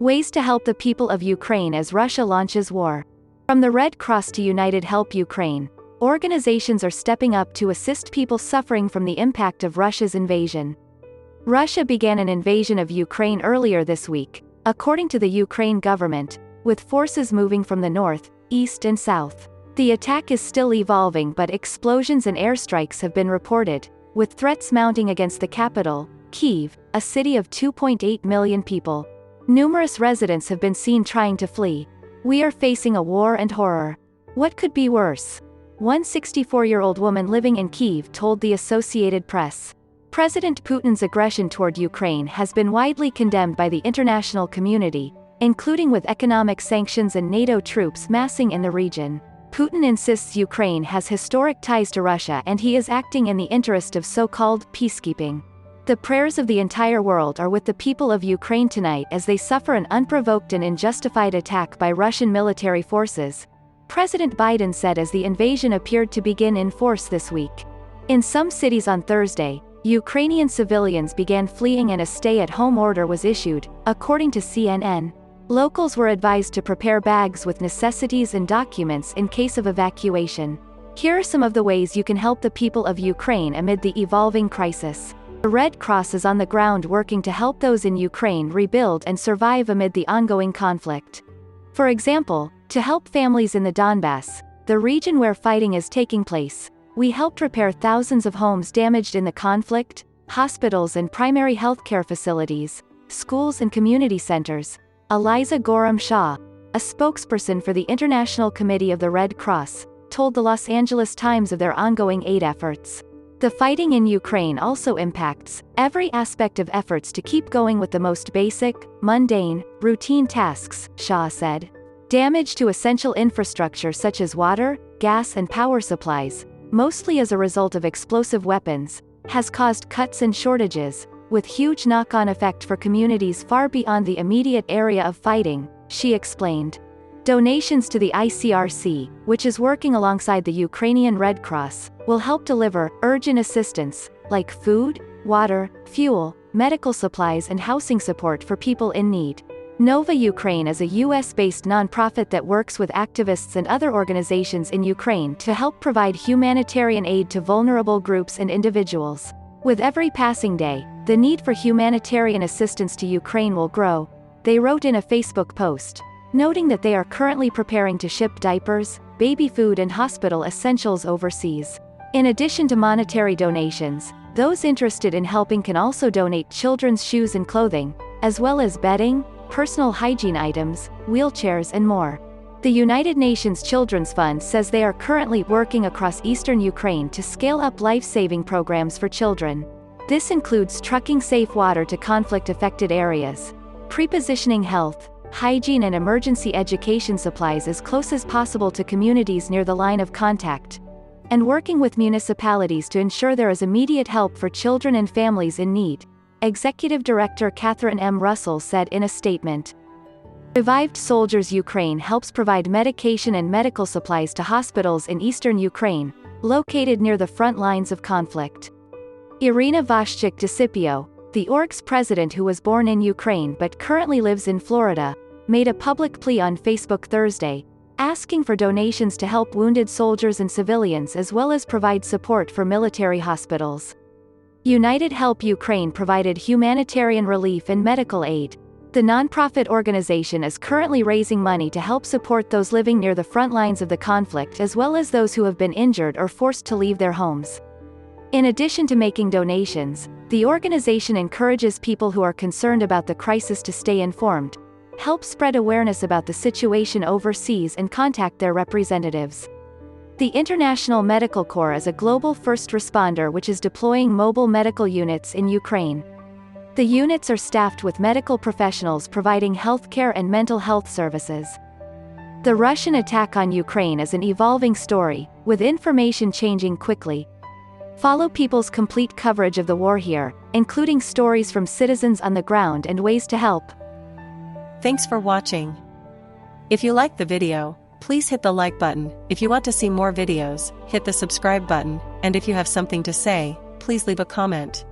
Ways to help the people of Ukraine as Russia launches war. From the Red Cross to United Help Ukraine, organizations are stepping up to assist people suffering from the impact of Russia's invasion. Russia began an invasion of Ukraine earlier this week, according to the Ukraine government, with forces moving from the north, east and south. The attack is still evolving, but explosions and airstrikes have been reported, with threats mounting against the capital, Kyiv, a city of 2.8 million people. Numerous residents have been seen trying to flee. "We are facing a war and horror. What could be worse?" One 64-year-old woman living in Kyiv told the Associated Press. President Putin's aggression toward Ukraine has been widely condemned by the international community, including with economic sanctions and NATO troops massing in the region. Putin insists Ukraine has historic ties to Russia and he is acting in the interest of so-called peacekeeping. "The prayers of the entire world are with the people of Ukraine tonight as they suffer an unprovoked and unjustified attack by Russian military forces," President Biden said as the invasion appeared to begin in force this week. In some cities on Thursday, Ukrainian civilians began fleeing and a stay-at-home order was issued, according to CNN. Locals were advised to prepare bags with necessities and documents in case of evacuation. Here are some of the ways you can help the people of Ukraine amid the evolving crisis. The Red Cross is on the ground working to help those in Ukraine rebuild and survive amid the ongoing conflict. For example, to help families in the Donbass, the region where fighting is taking place, we helped repair thousands of homes damaged in the conflict, hospitals and primary healthcare facilities, schools and community centers. Eliza Gorham-Shaw, a spokesperson for the International Committee of the Red Cross, told the Los Angeles Times of their ongoing aid efforts. "The fighting in Ukraine also impacts every aspect of efforts to keep going with the most basic, mundane, routine tasks," Shaw said. Damage to essential infrastructure such as water, gas and power supplies, mostly as a result of explosive weapons, has caused cuts and shortages, with huge knock-on effect for communities far beyond the immediate area of fighting, she explained. Donations to the ICRC, which is working alongside the Ukrainian Red Cross, will help deliver urgent assistance, like food, water, fuel, medical supplies and housing support for people in need. Nova Ukraine is a US-based nonprofit that works with activists and other organizations in Ukraine to help provide humanitarian aid to vulnerable groups and individuals. With every passing day, the need for humanitarian assistance to Ukraine will grow, they wrote in a Facebook post, noting that they are currently preparing to ship diapers, baby food and hospital essentials overseas. In addition to monetary donations, those interested in helping can also donate children's shoes and clothing, as well as bedding, personal hygiene items, wheelchairs and more. The United Nations Children's Fund says they are currently working across eastern Ukraine to scale up life-saving programs for children. This includes trucking safe water to conflict-affected areas, prepositioning health, hygiene and emergency education supplies as close as possible to communities near the line of contact, and working with municipalities to ensure there is immediate help for children and families in need, Executive Director Catherine M. Russell said in a statement. Revived Soldiers Ukraine helps provide medication and medical supplies to hospitals in eastern Ukraine, located near the front lines of conflict. Irina Vashchik-Desipio, the org's president who was born in Ukraine but currently lives in Florida, made a public plea on Facebook Thursday, asking for donations to help wounded soldiers and civilians as well as provide support for military hospitals. United Help Ukraine provided humanitarian relief and medical aid. The nonprofit organization is currently raising money to help support those living near the front lines of the conflict as well as those who have been injured or forced to leave their homes. In addition to making donations, the organization encourages people who are concerned about the crisis to stay informed, help spread awareness about the situation overseas and contact their representatives. The International Medical Corps is a global first responder which is deploying mobile medical units in Ukraine. The units are staffed with medical professionals providing healthcare and mental health services. The Russian attack on Ukraine is an evolving story, with information changing quickly. Follow People's complete coverage of the war here, including stories from citizens on the ground and ways to help. Thanks for watching. If you liked the video, please hit the like button. If you want to see more videos, hit the subscribe button, and if you have something to say, please leave a comment.